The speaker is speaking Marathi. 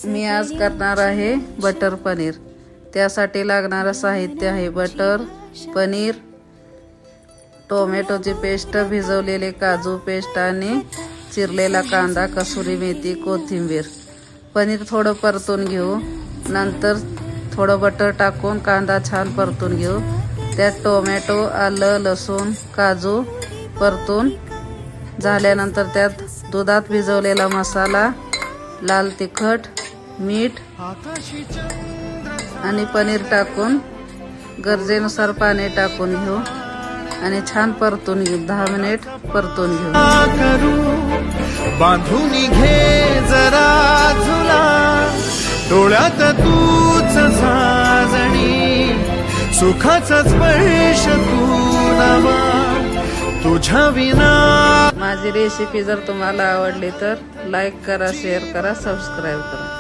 मी आज करणार आहे बटर पनीर। त्यासाठी लागणारे साहित्य आहे बटर, पनीर, टोमॅटोची पेस्ट, भिजवलेले काजू पेस्ट आणि चिरलेला कांदा, कसुरी मेथी, कोथिंबीर। पनीर थोडं परतून घेऊ, नंतर थोडं बटर टाकून कांदा छान परतून घेऊ। त्यात टोमॅटो, आलं, लसूण, काजू परतून झाल्यानंतर त्यात दुधात भिजवलेला मसाला, लाल तिखट, मीठ आणि पनीर टाकून गरजेनुसार पाणी टाकून घेऊ आणि छान परतून घेऊ। 10 मिनिट परतून घेऊ। बांधून घे जरा झुला, डोळ्यात तूच साजणी, सुखाचा स्पर्श तू नवा, तुझ्या विना। माझी रेसिपी जर तुम्हाला आवडली तर लाईक करा, शेअर करा, सबस्क्राईब करा।